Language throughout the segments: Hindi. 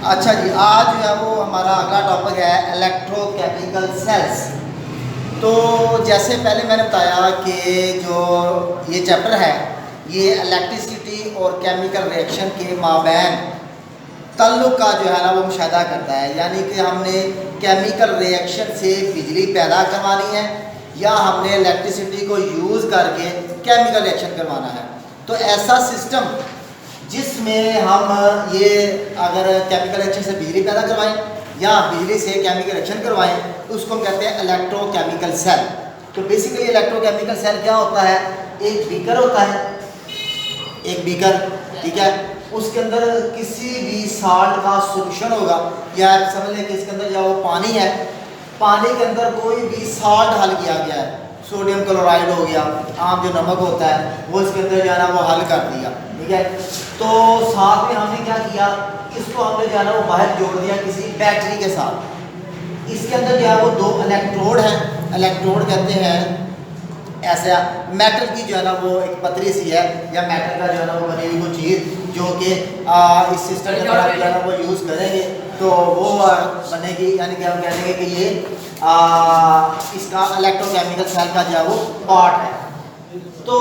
अच्छा जी, आज जो है वो हमारा अगला टॉपिक है इलेक्ट्रोकेमिकल सेल्स। तो जैसे पहले मैंने बताया कि जो ये चैप्टर है ये इलेक्ट्रिसिटी और केमिकल रिएक्शन के माबैन ताल्लुक़ का जो है ना वो मुशाहिदा करता है। यानी कि हमने केमिकल रिएक्शन से बिजली पैदा करवानी है या हमने इलेक्ट्रिसिटी को यूज़ करके केमिकल रिएक्शन करवाना है। तो ऐसा सिस्टम जिसमें हम ये अगर केमिकल रिएक्शन से बिजली पैदा करवाएं या बिजली से केमिकल रिएक्शन करवाएं तो उसको हम कहते हैं इलेक्ट्रोकेमिकल सेल। तो बेसिकली इलेक्ट्रोकेमिकल सेल क्या होता है, एक बीकर होता है, एक बीकर, ठीक है, उसके अंदर किसी भी साल्ट का सोल्यूशन होगा या समझ लें कि इसके अंदर जो वो पानी है, पानी के अंदर कोई भी साल्ट हल किया गया है, सोडियम क्लोराइड हो गया, आम जो नमक होता है वो इसके अंदर जो है ना वो हल कर दिया, ठीक है। तो साथ में हमने क्या किया, इसको हमने जो है ना वो बाहर जोड़ दिया किसी बैटरी के साथ। इसके अंदर जो है वो दो इलेक्ट्रोड हैं, इलेक्ट्रोड कहते हैं ऐसा मेटल की जो है ना वो एक पतली सी है या मेटल का जो है ना वो बनी हुई वो चीज़ जो कि इस सिस्टम के अंदर जो है ना वो यूज़ करेंगे तो वो बनेगी। यानी कि हम कहेंगे कि ये इसका इलेक्ट्रोकेमिकल सेल का जो है वो पार्ट है। तो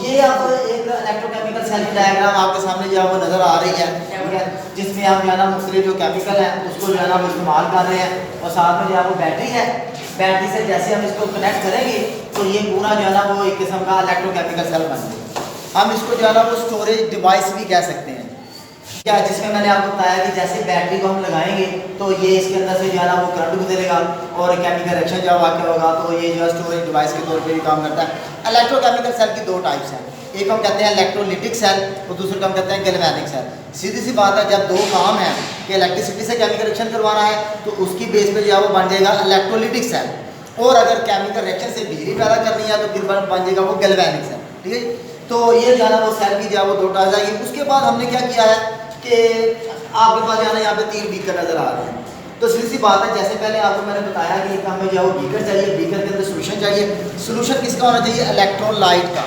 ये अब एक इलेक्ट्रोकेमिकल सेल की डायग्राम आपके सामने जो है वो नज़र आ रही है, ठीक है, जिसमें हम जो है ना मुख्तलिफ जो केमिकल है उसको जो है ना वो इस्तेमाल कर रहे हैं और साथ में जो है वो बैटरी है। बैटरी से जैसे हम इसको कनेक्ट करेंगे तो ये पूरा जो है ना वो एक किस्म का इलेक्ट्रोकेमिकल सेल बन जाएगा। हम इसको जो है ना वो स्टोरेज डिवाइस भी कह सकते हैं, क्या, जिसमें मैंने आपको बताया कि जैसे बैटरी को हम लगाएंगे तो ये इसके अंदर से जो है ना वो करंट गुजरेगा और केमिकल रिएक्शन जब वाक़ होगा तो ये जो है स्टोरेज डिवाइस के तौर पे भी काम करता है। इलेक्ट्रोकेमिकल सेल की दो टाइप्स हैं, एक हम कहते हैं इलेक्ट्रोलिटिक सेल और दूसरे को हम कहते हैं गैल्वेनिक सेल। सीधी सी बात है, जब दो काम है कि इलेक्ट्रिसिटी से केमिकल रिएक्शन करवाना है तो उसकी बेस पे जो है वो बन जाएगा इलेक्ट्रोलिटिक सेल, और अगर केमिकल रिएक्शन से बिजली पैदा करनी है तो फिर बन जाएगा वो गैल्वेनिक सेल, ठीक है। तो ये जो है ना वो सेल की जो है वो दो टाइप्स आएगी। उसके बाद हमने क्या किया है कि आपके पास जो है ना यहाँ पे 3 बीकर नज़र आ रहे हैं। तो सीधी सी बात है, जैसे पहले आपको मैंने बताया कि हमें जो है वो बीकर चाहिए, बीकर के अंदर सोल्यूशन चाहिए। सोल्यूशन किसका होना चाहिए, इलेक्ट्रोलाइट का।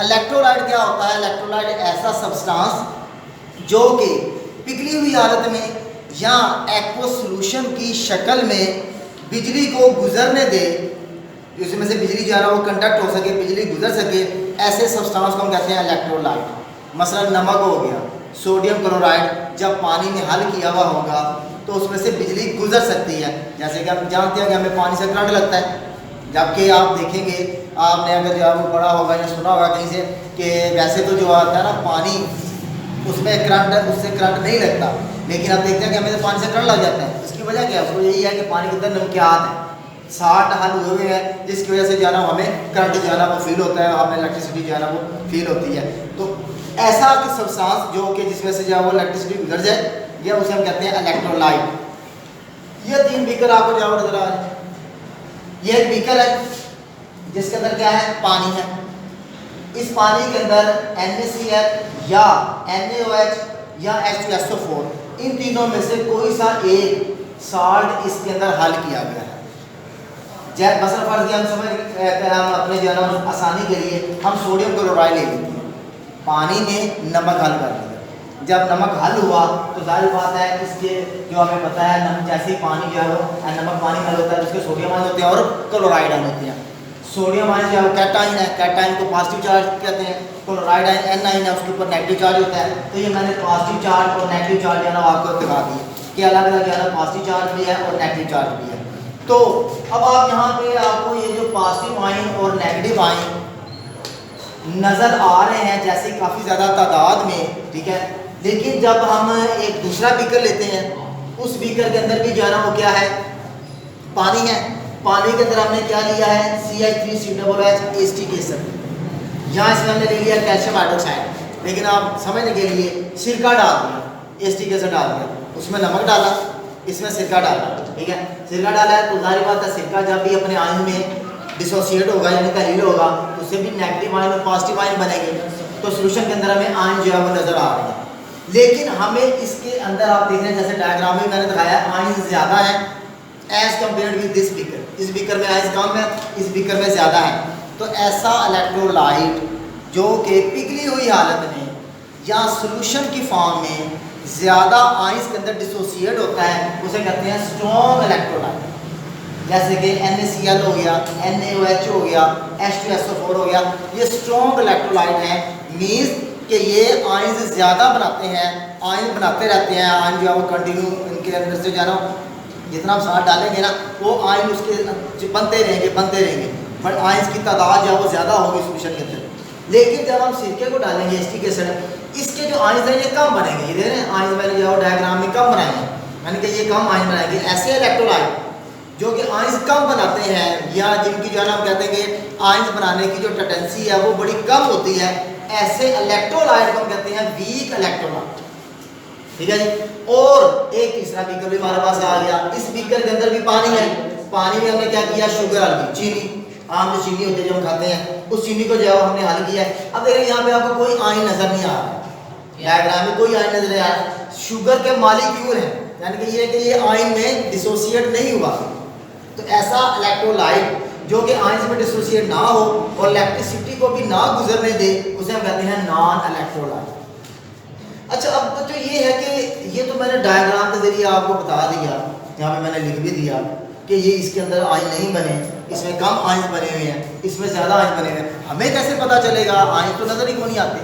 इलेक्ट्रोलाइट क्या होता है, इलेक्ट्रोलाइट ऐसा सब्सटेंस जो कि पिघली हुई हालत में या एक्वा सोल्यूशन की शक्ल में बिजली को गुजरने दे, उसमें से बिजली जो है ना वो कंडक्ट हो सके, बिजली गुजर सके, ऐसे सब्सटेंस को हम कहते हैं इलेक्ट्रोलाइट। मसलन नमक हो गया, सोडियम क्लोराइड, जब पानी में हल किया हुआ होगा तो उसमें से बिजली गुजर सकती है। जैसे कि हम जानते हैं कि हमें पानी से करंट लगता है, जबकि आप देखेंगे, आपने अगर जो है वो पढ़ा होगा या सुना होगा कहीं से कि वैसे तो जो आता है ना पानी उसमें करंट, उससे करंट नहीं लगता, लेकिन आप देखते हैं कि हमें तो पानी से करंट लग जाता है। उसकी वजह क्या है, उसको यही है कि पानी के अंदर नमकियात है, साल्ट हल हुए हुए हैं, जिसकी वजह से जो है ना हमें करंट जो है ना वो फील होता है, हमें इलेक्ट्रिसिटी जो है ना वो फील होती है। तो ऐसा कि सब्सटेंस जो कि जिसमें से जो है वो इलेक्ट्रिसिटी गुजर जाए, या उसे हम कहते हैं इलेक्ट्रोलाइट। ये 3 बीकर आपको जो नजर आ रहे हैं। ये एक बीकर है जिसके अंदर क्या है, पानी है। इस पानी के अंदर NaCl या NaOH या H2SO4, इन तीनों में से कोई सा एक साल्ट इसके अंदर हल किया गया है। जैसे मसलन फर्ज किया, हम अपने जो है ना आसानी के लिए हम सोडियम क्लोराइड ले लेते हैं, पानी में नमक हल कर दिया। जब नमक हल हुआ तो जाहिर बात है इसके जो हमें पता है नमक जैसे ही पानी जो है वो नमक पानी हल होता है तो उसके सोडियम आयन होते हैं और क्लोराइड आयन होते हैं। सोडियम आयन जो है वो कैटाइन है, कैटाइन को पॉजिटिव चार्ज कहते हैं, क्लोराइड आयन N आयन है उसके ऊपर नेगेटिव चार्ज होता है। तो ये मैंने पॉजिटिव चार्ज और नेगेटिव चार्ज जो है ना आपको दिखा दिए कि अलग अलग जो है ना पॉजिटिव चार्ज भी है और नेगेटिव चार्ज भी है। तो अब आप यहाँ पे आपको ये जो पॉजिटिव आयन और नेगेटिव आयन नज़र आ रहे हैं जैसे काफ़ी ज़्यादा तादाद में, ठीक है, लेकिन जब हम एक दूसरा बीकर लेते हैं उस बीकर के अंदर भी जो है ना वो क्या है, पानी है। पानी के अंदर हमने क्या लिया है, CH3COOH एस्टिक एसिड। यहाँ इसमें हमने ले लिया कैल्शियम हाइड्रोक्साइड, लेकिन आप समझने के लिए सिरका डाल दिया, एस्टिक एसिड डाल दिया, उसमें नमक डाला, इसमें सिरका डाला, ठीक है। सिरका डाला है तो जाहिर बात है सिरका जब भी अपने आयन में डिसोसिएट होगा यानी तहलील होगा तो उससे भी नेगेटिव आयन और पॉजिटिव आयन बनेंगे। तो सोल्यूशन के अंदर हमें आयन जो है वो नज़र आ रहा है, लेकिन हमें इसके अंदर आप देख रहे हैं जैसे डायग्राम में मैंने दिखाया आयन ज़्यादा है as compared with this beaker. इस बीकर में आयन कम है, इस बीकर में ज़्यादा है। तो ऐसा इलेक्ट्रोलाइट जो कि पिघली हुई हालत में या सोल्यूशन की फॉर्म में ज़्यादा आइंस के अंदर डिसोसिएट होता है उसे कहते हैं स्ट्रॉन्ग इलेक्ट्रोलाइट। जैसे कि NaCl हो गया, NaOH हो गया, H2SO4 हो गया, ये स्ट्रॉन्ग इलेक्ट्रोलाइट हैं। मीन्स कि ये आइंस ज़्यादा बनाते हैं, आयन बनाते रहते हैं। आयन जो है वो कंटिन्यू इनके अंदर से जाना जितना हम साथ डालेंगे ना वो आयन उसके बनते रहेंगे बट आयंस की तादाद जो है वो ज़्यादा होगी सोल्यूशन के अंदर। लेकिन जब हम सिरके को डालेंगे एसिटिक एसिड इसके जो आयंस हैं ये कम बनेंगे। ये देख रहे हैं आयंस मैंने जो डायग्राम में कम बनाए हैं, यानी कि ये कम आयन बनाएंगे। ऐसे इलेक्ट्रोलाइट जो कि आयंस कम बनाते हैं या जिनकी जो है ना हम कहते हैं कि आयंस बनाने की जो टेंडेंसी है वो बड़ी कम होती है, ऐसे इलेक्ट्रोलाइट को हम कहते हैं वीक इलेक्ट्रोलाइट। ठीक है जी। और एक तीसरा बीकर भी हमारे पास आ गया। इस बीकर के अंदर भी पानी है, पानी में हमने क्या किया, शुगर डाल दी, चीनी, आम जो चीनी होती है जो हम खाते हैं उस चीनी को जो है हमने हल किया है। अब देखिए यहाँ पे आपको कोई आयन नजर नहीं आ रहा, डायग्राम में कोई आयन नजर नहीं आ रहा। शुगर के मॉलिक्यूल है, यानी कि ये आयन में डिसोसिएट नहीं हुआ। तो ऐसा इलेक्ट्रोलाइट जो कि आयंस में डिसोसिएट ना हो और इलेक्ट्रिसिटी को भी ना गुजरने दे उसे हम कहते हैं नॉन इलेक्ट्रोलाइट। अच्छा, अब तो ये है कि ये तो मैंने डायग्राम के जरिए आपको बता दिया, यहाँ पे मैंने लिख भी दिया कि ये इसके अंदर आयन नहीं बने, इसमें कम आयंस बने हुए हैं, इसमें ज़्यादा आयंस बने हुए हैं। हमें कैसे पता चलेगा? आयंस तो नज़र ही को नहीं आते,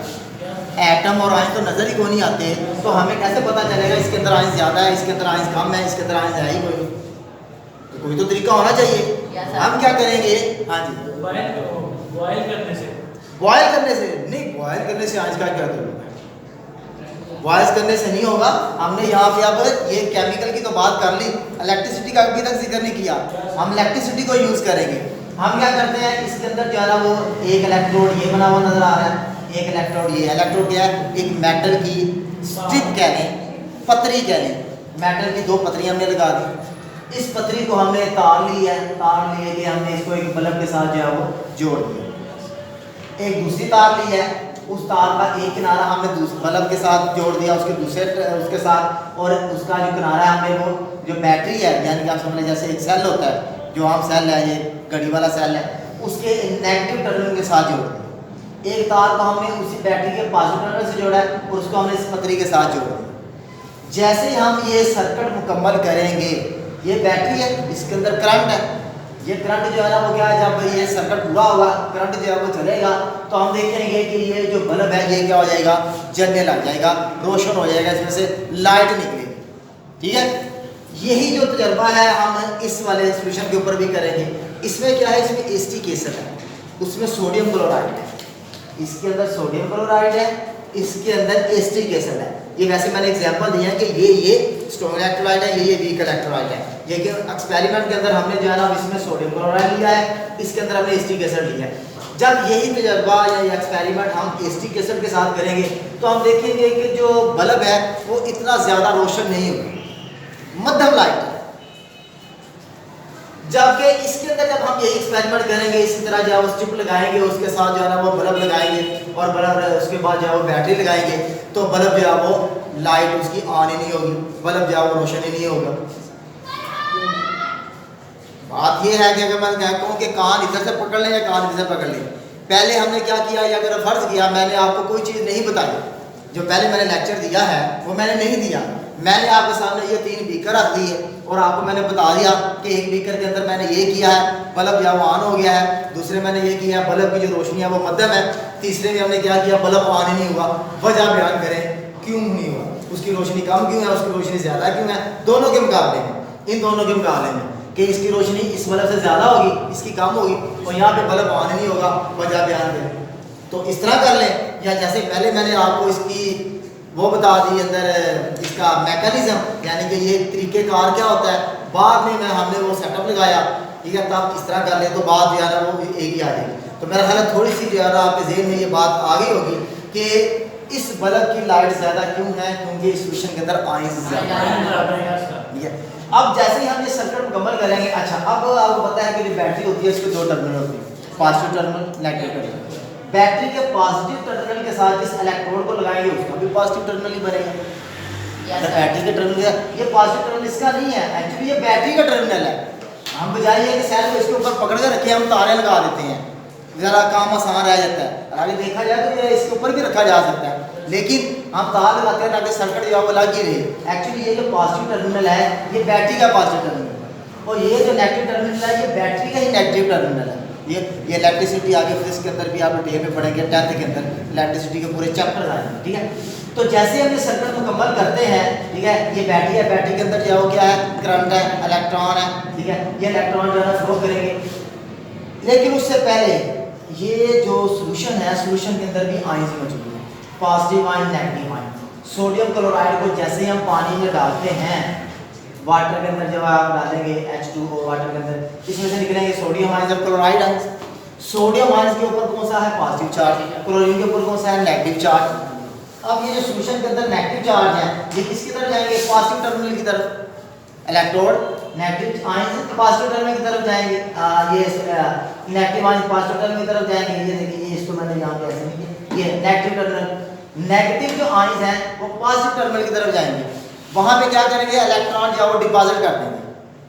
एटम और आयंस तो नज़र ही को नहीं आते, तो हमें कैसे पता चलेगा इसके अंदर आयंस ज़्यादा है, इसके अंदर आयंस कम है, इसके अंदर आयंस है ही कोई? तो कोई तो तरीका होना चाहिए। हम क्या करेंगे? हाँ जी, बॉयल करने से नहीं, बॉयल करने से आयंस का क्या करोगे? बॉयल करने से नहीं होगा। हमने यहाँ पे अब ये केमिकल की तो बात कर ली, इलेक्ट्रिसिटी का अभी तक जिक्र नहीं किया। हम इलेक्ट्रिसिटी को यूज़ करेंगे। हम क्या करते हैं, इसके अंदर जो है ना वो एक इलेक्ट्रोड ये बना हुआ नजर आ रहा है, एक इलेक्ट्रोड ये। इलेक्ट्रोड क्या है? एक मेटल की स्ट्रिप कह लें, पतरी कह लें, मेटल की दो पतरियाँ हमने लगा दी। इस पतरी को हमने तार ली है, तार लिए कि हमने इसको एक बल्ब के साथ जो है वो जोड़ दिया। एक दूसरी तार ली है, उस तार का एक किनारा हमने बल्ब के साथ जोड़ दिया, उसके साथ, और उसका जो किनारा है हमने वो जो बैटरी है, यानी कि आप समझ लें जैसे एक सेल होता है, जो आम सेल है, ये घड़ी वाला सेल है, उसके नेगेटिव टर्मिनल के साथ जोड़ दिया। एक तार को हमने उसी बैटरी के पॉजिटिव टर्मिनल से जोड़ा है और उसको हमने इस पतरी के साथ जोड़ दिया। जैसे हम ये सर्किट मुकम्मल करेंगे, ये बैटरी है, इसके अंदर करंट है, ये करंट जो है ना वो क्या है, जब ये सर्किट पूरा होगा करंट जो है वो चलेगा तो हम देखेंगे कि ये जो बल्ब है ये क्या हो जाएगा, जलने लग जाएगा, रोशन हो जाएगा, इसमें से लाइट निकलेगी। ठीक है, यही जो तजर्बा है हम इस वाले सोल्यूशन के ऊपर भी करेंगे। इसमें क्या है, इसमें एसिटिक एसिड है, उसमें सोडियम क्लोराइड है, इसके अंदर सोडियम क्लोराइड है, इसके अंदर एसिटिक एसिड है। ये वैसे मैंने एग्जांपल दिया है कि ये स्ट्रॉन्ग इलेक्ट्रोलाइट है, ये वीक इलेक्ट्रोलाइट है। लेकिन एक्सपेरिमेंट के अंदर हमने जो है ना इसमें सोडियम क्लोराइड लिया है, इसके अंदर हमने एसिटिक एसिड लिया है। जब यही तजर्बा या ये एक्सपेरिमेंट हम एसिटिक एसिड के साथ करेंगे तो हम देखेंगे कि जो बल्ब है वो इतना ज़्यादा रोशन नहीं होगा, मध्यम लाइट है। जबकि इसके अंदर जब हम यही एक्सपेरिमेंट करेंगे, इसी तरह जो है वो स्ट्रिप लगाएंगे, उसके साथ जो है ना वो बल्ब लगाएंगे और बल्ब उसके बाद जो है वो बैटरी लगाएंगे, तो बल्ब जो है वो लाइट उसकी ऑन ही नहीं होगी, बल्ब जो है वो रोशन ही नहीं होगा। बात ये है कि अगर मैं कहता हूँ कि कान इधर से पकड़ लें या कान इधर से पकड़ लें, पहले हमने क्या किया, या अगर फ़र्ज़ किया मैंने आपको कोई चीज़ नहीं बताई, जो पहले मैंने लेक्चर दिया है वो मैंने नहीं दिया, मैंने आपके सामने ये 3 बीकर रख दिए और आपको मैंने बता दिया कि एक बीकर के अंदर मैंने ये किया है, बल्ब या वो ऑन हो गया है, दूसरे मैंने ये किया है बल्ब की जो रोशनी है वो मध्यम है, तीसरे में हमने क्या किया, बल्ब ऑन ही नहीं हुआ। वजह बयान करें क्यों नहीं हुआ, उसकी रोशनी कम क्यों है, उसकी रोशनी ज़्यादा क्यों है, दोनों के मुकाबले में, इन दोनों के मुकाबले में, कि इसकी रोशनी इस बल्ब से ज़्यादा होगी, इसकी कम होगी, और यहाँ पे बल्ब ऑन नहीं होगा, वजह बयान करें। तो इस तरह कर लें, या जैसे पहले मैंने आपको इसकी वो बता दी अंदर इसका मैकेनिज्म, यानी कि ये तरीक़ेकार क्या होता है, बाद में हमने वो सेटअप लगाया। ठीक है, तब इस तरह कर ले तो बात जो है ना वो एक ही आ जाएगी। तो मेरा ख्याल है थोड़ी सी जो है ना आपके ज़हन में ये बात आ गई होगी कि इस बल्ब की लाइट ज़्यादा क्यों है, क्योंकि इस सोल्यूशन के अंदर आयंस ज़्यादा है। अब जैसे ही हम ये सर्किट मुकम्मल करेंगे, अच्छा अब आपको पता है कि जो बैटरी होती है उसके 2 टर्मिनल होते हैं, positive terminal, negative terminal. Battery के पॉजिटिव टर्मिनल के साथ जिस इलेक्ट्रोड को लगाएंगे उसका भी पॉजिटिव टर्मिनल ही बनेगा। बैटरी के टर्मिनल, ये पॉजिटिव टर्मिनल इसका नहीं है, एक्चुअली ये बैटरी का टर्मिनल है। हम बजाय कि सेल को इसके ऊपर पकड़ कर रखे, हम तारे लगा देते हैं, ज़रा काम आसान रह जाता है। आगे देखा जाए तो ये इसके ऊपर भी रखा जा सकता है, लेकिन हम तार लगाते हैं ताकि सर्किट जो है वो लग ही रहे। एक्चुअली ये जो पॉजिटिव टर्मिनल है ये बैटरी का पॉजिटिव टर्मिनल है और ये जो नेगेटिव टर्मिनल है ये बैटरी का ही नेगेटिव टर्मिनल है। ये इलेक्ट्रिसिटी आगे फिर इसके अंदर भी आप डिटेल में पढ़ेंगे 10th के अंदर इलेक्ट्रिसिटी के पूरे चैप्टर आएंगे, ठीक है। तो जैसे हम ये सर्किट मुकम्मल करते हैं, ठीक है, ये बैटरी है, बैटरी के अंदर जो क्या है, करंट है, इलेक्ट्रॉन है, ठीक है, ये इलेक्ट्रॉन जो है फ्लो करेंगे। लेकिन उससे पहले ये जो सोल्यूशन है, सोल्यूशन के अंदर भी आयंस मौजूद है, positive ion, negative ion. Sodium chloride को जैसे हम पानी में डालते हैं, वाटर के अंदर जब आप डालेंगे H2O वाटर के अंदर, इसमें से निकलेंगे सोडियम आयंस और क्लोराइड आयंस। सोडियम आयंस के ऊपर कौन सा है, पॉजिटिव चार्ज, क्लोरीन के ऊपर कौन सा है, नेगेटिव चार्ज। अब ये जो सोल्यूशन के अंदर नेगेटिव चार्ज है ये किसकी तरफ जाएंगे, पॉजिटिव टर्मिनल की तरफ। Electrode negative ions positive terminal की तरफ जाएंगे, ये नेगेटिव आयंस पॉजिटिव टर्मिनल की तरफ जाएंगे। ये देखिए, ये इसको मैंने यहाँ पे ऐसे नहीं किया, ये नेगेटिव टर्मिनल। नेगेटिव जो आयंस हैं वो पॉजिटिव टर्मिनल की तरफ जाएंगे। वहां पे क्या करेंगे, इलेक्ट्रॉन जो वो डिपॉजिट कर देंगे,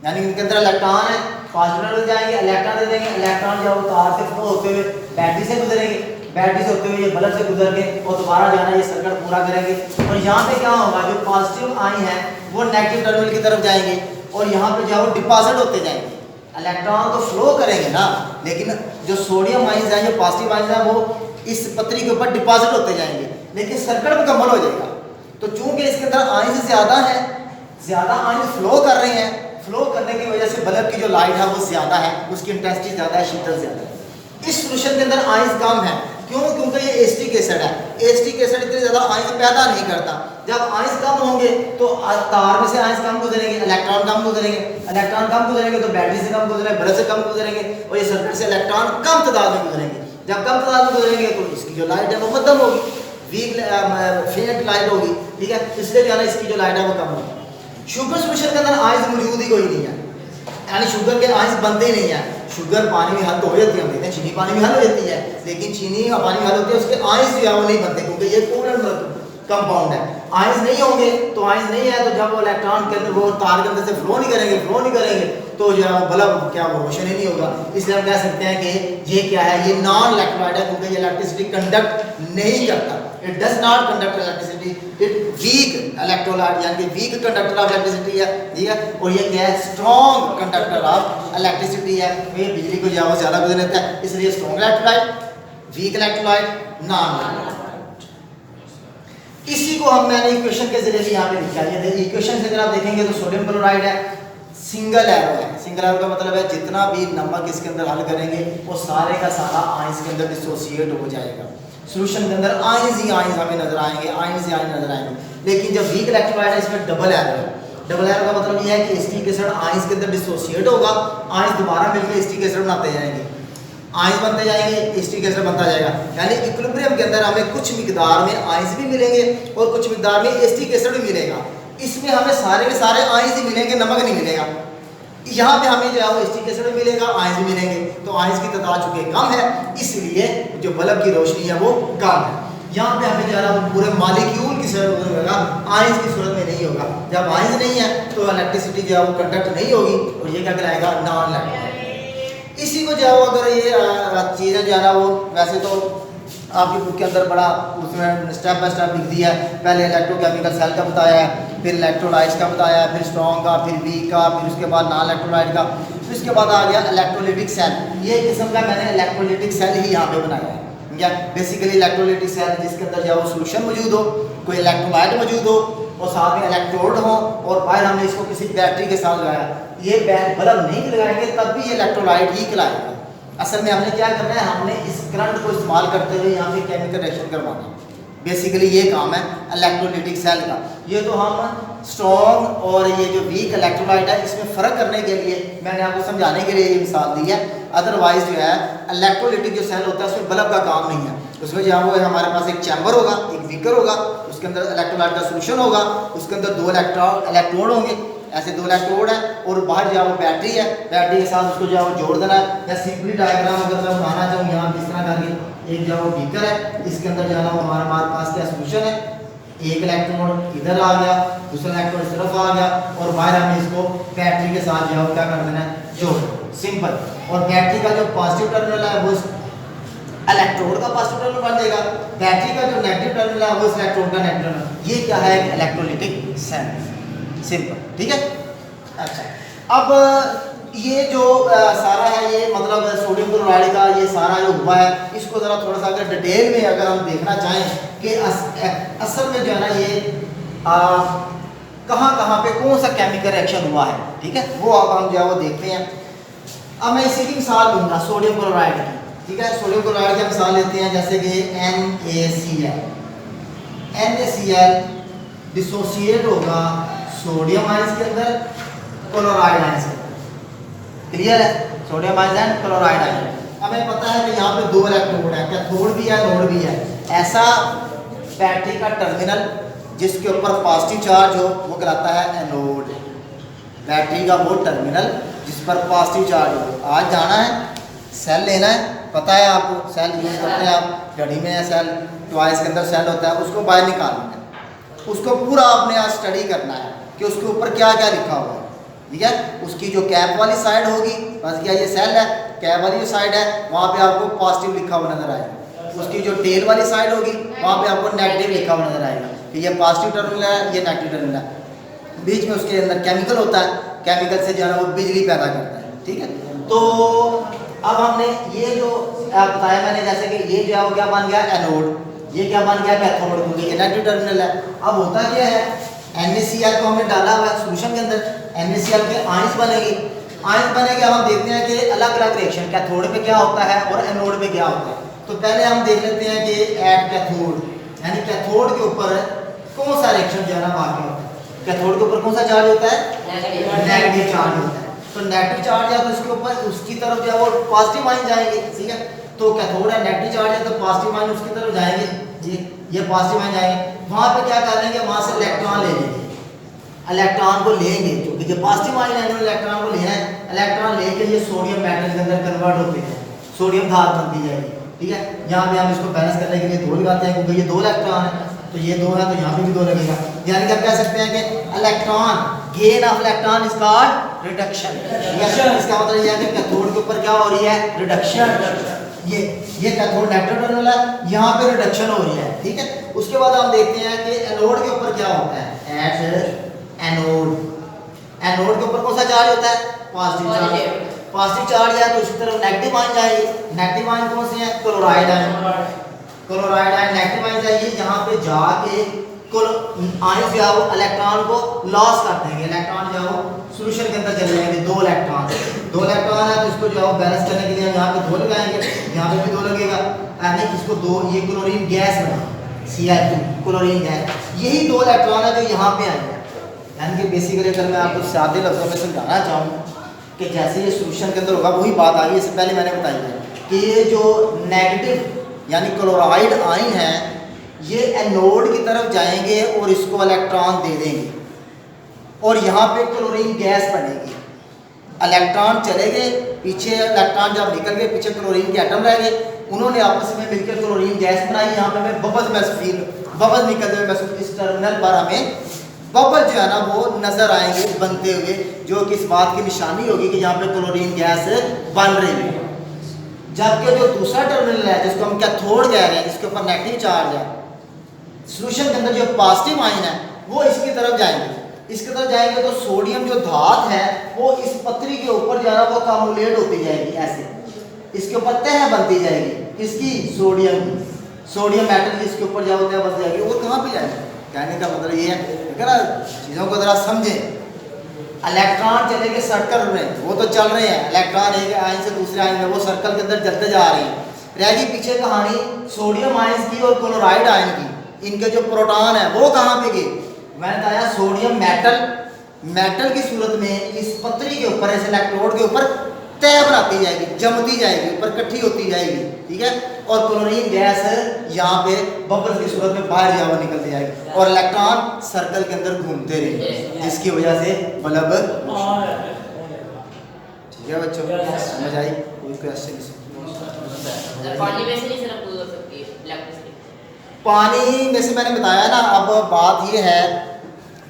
यानी इनके अंदर इलेक्ट्रॉन है, पॉजिटिव टर्मिनल जाएंगे, इलेक्ट्रॉन दे देंगे। इलेक्ट्रॉन जो तार से फ्लो होते हुए बैटरी से गुजरेंगे, बैटरी से होते हुए ये बल्ब से गुजर के और दोबारा जाना, ये सर्किट पूरा करेंगे। और यहाँ पे क्या होगा, जो पॉजिटिव आयन है वो नेगेटिव टर्मिनल की तरफ जाएंगे और यहाँ पे जो डिपॉजिट होते जाएंगे। इलेक्ट्रॉन तो फ्लो करेंगे ना, लेकिन जो सोडियम आयंस हैं, जो पॉजिटिव आयंस हैं, वो इस पतरी के ऊपर डिपॉजिट होते जाएंगे, लेकिन सर्किट मुकम्मल हो जाएगा। तो चूंकि इसके अंदर आयंस ज़्यादा है, ज़्यादा आयंस फ्लो कर रहे हैं, फ्लो करने की वजह से बल्ब की जो लाइट है वो ज़्यादा है, उसकी इंटेंसिटी ज़्यादा है, शीतल ज़्यादा है। इस सोल्यूशन के अंदर आयंस कम है, क्यों, क्योंकि ये एसिटिक एसिड है। एसिटिक एसिड इतने ज़्यादा आयंस पैदा नहीं करता। जब आयंस कम होंगे तो तार में से आयंस कम गुजरेंगे, इलेक्ट्रॉन कम गुजरेंगे, इलेक्ट्रॉन कम गुजरेंगे तो बैटरी से कम गुजरेंगे, बल्ब से कम गुजरेंगे और ये सर्किट से इलेक्ट्रॉन कम तादाद में गुजरेंगे। जब कम तादाद में गुजरेंगे तो इसकी जो लाइट है वो मध्यम होगी, वीक फेंट लाइट होगी, ठीक है, इसलिए जो है इसकी जो लाइट है वो कम होगी। शुगर सोल्यूशन के अंदर आयंस मौजूद ही कोई नहीं है, यानी शुगर के आयंस बनते ही नहीं है। शुगर पानी में हल तो हो जाती है, हम कहते हैं चीनी पानी में हल हो जाती है, लेकिन चीनी का पानी में हल होती है, उसके आयंस जो है वो नहीं बनते, क्योंकि ये कोवलेंट कंपाउंड है। आयंस नहीं होंगे तो आयंस नहीं है, तो जब वो इलेक्ट्रॉन के अंदर वो तार के अंदर से फ्लो नहीं करेंगे तो जो है वो बल्ब क्या वो रोशन ही नहीं होगा। इसलिए हम कह सकते हैं कि ये क्या है, ये नॉन इलेक्ट्रोलाइट है, क्योंकि ये इलेक्ट्रिसिटी कंडक्ट नहीं करता। It does not conduct electricity, it weak electrolyte, यानी कि वीक कंडक्टर ऑफ इलेक्ट्रिसिटी है, ठीक है। और ये क्या है, स्ट्रॉन्ग कंडक्टर ऑफ इलेक्ट्रिसिटी है, ये बिजली को जो है वो ज़्यादा गुजर देता है, इसलिए strong electrolyte, weak electrolyte, non. इसी को हम मैंने इक्वेशन के जरिए भी यहाँ पे लिखा है। ये इक्वेशन से अगर आप देखेंगे तो सोडियम क्लोराइड है, सिंगल एरो है। सिंगल एरो का मतलब है जितना भी नमक इसके अंदर हल करेंगे वो सारे का सारा आयंस के अंदर डिसोसिएट हो जाएगा। सोल्यूशन के अंदर आयंस ही आयंस हमें नजर आएंगे, आयंस ही आयंस नजर आएंगे। लेकिन जब वीक इलेक्ट्रोलाइट है इसमें डबल एरो है। डबल एरो का मतलब ये है कि एसिटिक एसिड आयंस के अंदर डिसोसिएट होगा, आयंस दोबारा मिलकर एसिटिक एसिड बनाते जाएंगे, आयंस बनते जाएंगे, एसिटिक एसिड बनता जाएगा। यानी इक्विलिब्रियम के अंदर हमें कुछ मिकदार में आयंस भी मिलेंगे और कुछ मिकदार में एसिटिक एसिड भी मिलेगा। इसमें हमें सारे के सारे आयंस ही मिलेंगे, नमक नहीं मिलेगा। यहाँ पे हमें जो है वो एसिटिक एसिड मिलेगा, आयंस भी मिलेंगे, तो आयंस की तादाद चूंकि कम है इसलिए जो बल्ब की रोशनी है वो कम है। यहाँ पे हमें जो है वो पूरे मॉलिक्यूल की सूरत में होगा, आयंस की सूरत में नहीं होगा। जब आयंस नहीं है तो इलेक्ट्रिसिटी जो है वो कंडक्ट नहीं होगी और ये क्या कहलाएगा, नॉन इलेक्ट्रिक। इसी को जो है अगर ये चीज़ें जो है ना वो वैसे तो आपकी बुक के अंदर बड़ा उसमें स्टेप बाय स्टेप लिख दिया है। पहले इलेक्ट्रोकेमिकल सेल का बताया है, फिर इलेक्ट्रोलाइट्स का बताया है, फिर स्ट्रॉन्ग का, फिर वीक का, फिर उसके बाद नॉन इलेक्ट्रोलाइट का, फिर उसके बाद आ गया इलेक्ट्रोलिटिक सेल। ये किस्म का मैंने इलेक्ट्रोलिटिक सेल ही यहाँ पे बनाया है। क्या बेसिकली इलेक्ट्रोलिटिक सेल जिसके अंदर जो सोल्यूशन मौजूद हो, कोई इलेक्ट्रोलाइट मौजूद हो और साथ में इलेक्ट्रोड हो और बाहर हमने इसको किसी बैटरी के साथ लगाया। ये बल्ब नहीं लगाएंगे तब भी ये इलेक्ट्रोलाइट ही कहलाएगा। असल में हमने क्या करना है, हमने इस करंट को इस्तेमाल करते हुए यहाँ पे केमिकल रिएक्शन करवाना है। बेसिकली ये काम है इलेक्ट्रोलिटिक सेल का। ये तो हम स्ट्रॉन्ग और ये जो वीक इलेक्ट्रोलाइट है इसमें फ़र्क करने के लिए मैंने आपको समझाने के लिए ये मिसाल दी है। अदरवाइज जो है इलेक्ट्रोलिटिक जो सेल होता है उसमें बल्ब का काम नहीं है। उसमें जो है वो हमारे पास एक चैम्बर होगा, एक बीकर होगा, उसके अंदर इलेक्ट्रोलाइट का सोल्यूशन होगा, उसके अंदर दो इलेक्ट्रोड होंगे, ऐसे दो इलेक्ट्रोड है और बाहर जो है वो बैटरी है, बैटरी के साथ उसको जो है वो जोड़ देना है। या सिंपली डायग्राम अगर मैं बनाना चाहूँ यहाँ किस तरह करके, एक जो है वो बीकर है, इसके अंदर जो है ना वो हमारे पास क्या सोल्यूशन है, एक इलेक्ट्रोड इधर आ गया, दूसरा इलेक्ट्रोड इस तरफ आ गया और बाहर हमें इसको बैटरी के साथ जो है क्या कर देना है, जोड़, सिंपल। और बैटरी का जो पॉजिटिव टर्मिनल है वो इलेक्ट्रोड का पॉजिटिव टर्मिनल बन जाएगा, बैटरी का जो नेगेटिव टर्मिनल है वो इस इलेक्ट्रोड का नेगेटिव टर्मिनल। ये क्या है, एक इलेक्ट्रोलिटिक सेल, सिंपल, ठीक है। अच्छा, अब ये जो सारा है, ये मतलब सोडियम क्लोराइड का ये सारा जो हुआ है, इसको ज़रा थोड़ा सा अगर डिटेल में अगर हम देखना चाहें कि असल में जो है ना ये कहाँ कहाँ पे कौन सा केमिकल रिएक्शन हुआ है, ठीक है, वो अब हम जो है वो देखते हैं। अब मैं इसी की मिसाल लूँगा सोडियम क्लोराइड की, ठीक है। सोडियम क्लोराइड की मिसाल लेते हैं, जैसे कि NaCl डिसोसिएट होगा सोडियम आयंस के अंदर, क्लोराइड आयंस के अंदर, क्लियर है, sodium ions and chloride ions. हमें पता है कि यहाँ पे दो इलेक्ट्रोड है, कैथोड भी है नोड भी है। ऐसा बैटरी का टर्मिनल जिसके ऊपर पॉजिटिव चार्ज हो वो कहलाता है एनोड। बैटरी का वो टर्मिनल जिस पर पॉजिटिव चार्ज हो। आज जाना है सेल लेना है, पता है आपको, सेल यूज करते हैं आप, घड़ी में है सेल, टॉयज के अंदर सेल होता है, उसको बाहर निकालना है, उसको पूरा आपने आज स्टडी करना है कि उसके ऊपर क्या क्या लिखा हुआ है, ठीक है। उसकी जो कैप वाली साइड होगी, बस क्या ये सेल है, कैप वाली जो साइड है वहाँ पे आपको पॉजिटिव लिखा हुआ नजर आएगा। उसकी जो टेल वाली साइड होगी वहाँ पे आपको नेगेटिव लिखा हुआ नजर आएगा कि ये पॉजिटिव टर्मिनल है, ये नेगेटिव टर्मिनल है। बीच में उसके अंदर केमिकल होता है, केमिकल से जो है ना वो बिजली पैदा करता है, ठीक है। तो अब हमने ये जो बताया मैंने, जैसे कि ये जो है वो क्या बन गया एनोड, ये क्या बन गया कैथोड, क्योंकि ये नेगेटिव टर्मिनल है। अब होता क्या है, NaCl को हमने डाला हुआ है सोल्यूशन के अंदर, NaCl के आयंस बनेगी, आयंस बनेगी। अब हम देखते हैं कि अलग अलग रिएक्शन कैथोड पे क्या होता है और एनोड पे क्या होता है। तो पहले हम देख लेते हैं कि एट कैथोड, यानी कैथोड के ऊपर कौन सा रिएक्शन जो है ना वाक़ई होता है। कैथोड के ऊपर कौन सा चार्ज होता है, नेगेटिव चार्ज होता है। तो नेगेटिव चार्ज है तो उसके ऊपर उसकी तरफ जो है वो पॉजिटिव आयन जाएंगे, ठीक है। तो कैथोड है, नेगेटिव चार्ज है तो पॉजिटिव आयन उसकी तरफ जाएंगे, ये पॉजिटिव आयन जाएंगे। वहाँ पे क्या करेंगे, वहाँ से इलेक्ट्रॉन ले लेंगे, इलेक्ट्रॉन को लेंगे, क्योंकि जो पॉजिटिव आयन है इन्होंने इलेक्ट्रॉन को लेना है, इलेक्ट्रॉन लेके ये सोडियम मेटल के अंदर कन्वर्ट होते हैं, सोडियम धात बनती जाएगी, ठीक है। यहाँ पे हम इसको बैलेंस करने के लिए दो लगाते हैं, क्योंकि ये दो इलेक्ट्रॉन है, तो ये दो है तो यहाँ पे भी दो लगेगा। यानी कि आप कह सकते हैं कि electron gain of electron is called reduction. इसका मतलब ये है कि कैथोड के ऊपर क्या हो रही है, रिडक्शन। ये कैथोड नेगेटिव टर्मिनल है, यहाँ पे रिडक्शन हो रही है, ठीक है। उसके बाद हम देखते हैं कि एनोड के ऊपर क्या होता है, एट एनोड, एनोड के ऊपर कौन सा चार्ज होता है, पॉजिटिव चार्ज। पॉजिटिव चार्ज है तो उसी तरफ नेगेटिव आयन जाएगी, नेगेटिव आयन कौन से हैं, chloride ion, chloride ion negative ion जाएगी, जहाँ पे जाके आयन जो है वो इलेक्ट्रॉन को लॉस कर देंगे, इलेक्ट्रॉन जो है वो सोल्यूशन के अंदर चले जाएंगे। दो इलेक्ट्रॉन है तो इसको जो है बैलेंस करने के लिए यहाँ पे दो लगाएंगे, यहाँ पे भी दो लगेगा, यानी इसको दो, ये क्लोरीन गैस बना Cl2 क्लोरीन गैस, यही दो इलेक्ट्रॉन है जो यहाँ पे आएंगे। यानी कि बेसिकली अगर मैं आपको सादे लफ्जों में समझाना चाहूँ कि जैसे ये सोल्यूशन के अंदर होगा वही बात आ गई, इससे पहले मैंने बताई है कि ये जो नेगेटिव यानी क्लोराइड आयन है ये एनोड की तरफ जाएंगे और इसको इलेक्ट्रॉन दे देंगे, और यहाँ पे क्लोरीन गैस बनेगी। इलेक्ट्रॉन चले गए पीछे, इलेक्ट्रॉन जब निकल गए पीछे क्लोरीन के एटम रह गए, उन्होंने आपस में मिलकर क्लोरीन गैस बनाई। यहाँ पे मैं बबल्स बबल्स निकलते हुए महसूस, इस टर्मिनल पर हमें बबल जो है ना वो नजर आएंगे बनते हुए, जो कि इस बात की निशानी होगी कि यहाँ पे क्लोरीन गैस बन रही है। जबकि जो दूसरा टर्मिनल है जिसको हम कैथोड कह रहे हैं, जिसके ऊपर नेगेटिव चार्ज है, सोल्यूशन के अंदर जो पॉजिटिव आयन है वो इसकी तरफ जाएंगे, इसकी तरफ जाएंगे तो सोडियम जो धात है वो इस पत्री के ऊपर जो है वो अकामुलेट होती जाएगी, ऐसे इसके ऊपर तह बनती जाएगी, किसकी, सोडियम की, सोडियम मेटल इसके ऊपर जो होता है बस जाएगी। और कहाँ पे जाएगी, कहने का मतलब ये है ना, चीज़ों को ज़रा समझें। इलेक्ट्रॉन चले गए सर्कल में, वो तो चल रहे हैं, इलेक्ट्रॉन एक आयन से दूसरे आयन में वो सर्कल के अंदर चलते जा रहे हैं। रह गई पीछे कहानी सोडियम आयन की और क्लोराइड आयन की, इनके जो प्रोटॉन है वो कहाँ पे गए, मैंने बताया सोडियम मेटल की सूरत में इस पत्री के ऊपर, ऐसे इलेक्ट्रोड के ऊपर तय बनाती जाएगी, जमती जाएगी, ऊपर इकट्ठी होती जाएगी, ठीक है। और क्लोरीन गैस यहाँ पे बबल्स की सूरत में बाहर जावा निकलती जाएगी और इलेक्ट्रॉन सर्कल के अंदर घूमते रहेंगे, जिसकी वजह से बल्ब, ठीक है बच्चों, समझ आई, कोई क्वेश्चन? पानी में से नहीं सिर्फ दूध हो सकती है इलेक्ट्रिसिटी, पानी में से मैंने बताया ना। अब बात ये है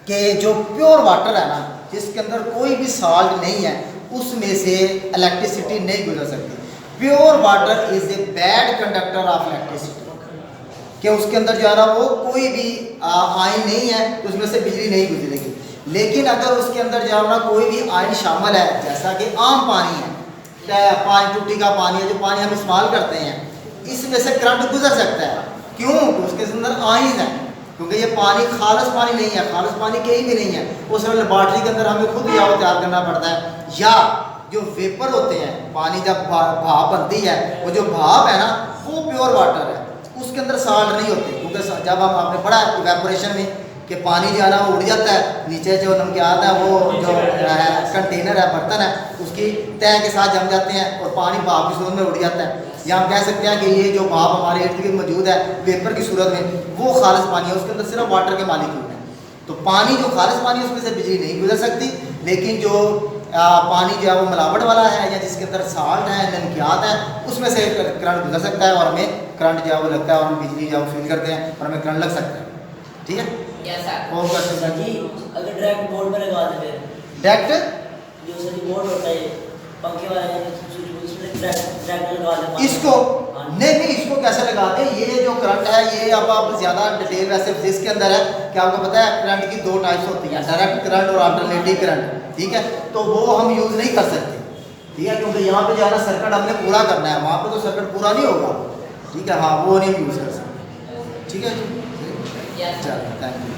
कि जो प्योर वाटर है ना, जिसके अंदर कोई भी साल्ट नहीं है, उसमें से इलेक्ट्रिसिटी नहीं गुजर सकती। Pure water is a bad conductor of electricity, कि उसके अंदर जो है ना वो कोई भी आयन नहीं है तो उसमें से बिजली नहीं गुजरेगी। लेकिन अगर उसके अंदर जो है ना कोई भी आयन शामिल है, जैसा कि आम पानी है, पानी टूटी का पानी है, जो पानी हम इस्तेमाल करते हैं, इसमें से करंट गुजर सकता है। क्यों? तो उसके अंदर आयन है, क्योंकि ये पानी खालिस पानी नहीं है, खालिस पानी कहीं भी नहीं है। उस लेबॉर्ट्री के अंदर हमें खुद याव तैयार करना पड़ता है। या जो वेपर होते हैं, पानी जब भाप बनती है, वो जो भाप है ना वो प्योर वाटर है, उसके अंदर साल्ट नहीं होते। क्योंकि जब हम आपने पढ़ा इवेपोरेशन में कि पानी जो है ना वो उड़ जाता है, नीचे जो नमकियात है वो जो कंटेनर है, बर्तन है, उसकी तह के साथ जम जाते हैं और पानी भाप की सूरत में उड़ जाता है। या हम कह सकते हैं कि ये जो भाप हमारे इर्द गिर्द मौजूद है वेपर की सूरत में, वो खालिस पानी है, उसके अंदर सिर्फ वाटर के मालिक्यूल है। तो पानी जो खालिस पानी है उसमें से बिजली नहीं गुजर सकती। लेकिन जो पानी जो है वो मिलावट वाला है या जिसके अंदर साल्ट है, नमकियात है, उसमें से करंट गुजर सकता है और हमें करंट जो है वो लगता है और हम बिजली जो है वो फील करते हैं और हमें करंट लग सकता है। ठीक है, यस सर। और कर सकते जी, हैं अगर डायरेक्ट बोर्ड में लगा दें फिर डायरेक्ट जो सर बोर्ड होता है पंखे वाला उसमें डायरेक्ट लगा दें इसको नहीं, इसको कैसे लगाते हैं? ये जो करंट है ये अब आप ज़्यादा डिटेल वैसे फिजिक्स के अंदर है कि आपको पता है करंट की दो टाइप्स होती हैं, डायरेक्ट करंट और अल्टरनेटिव करंट। ठीक है, तो वो हम यूज़ नहीं कर सकते। ठीक है, क्योंकि यहाँ पे जो है ना सर्किट हमने पूरा करना है, वहाँ पे तो सर्किट पूरा नहीं होगा। ठीक है, हाँ वो नहीं यूज़ कर सकते। ठीक है जी, यस चलो थैंक यू।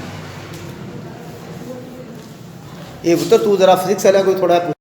ये तो तू ज़रा फिजिक्स वाला कोई थोड़ा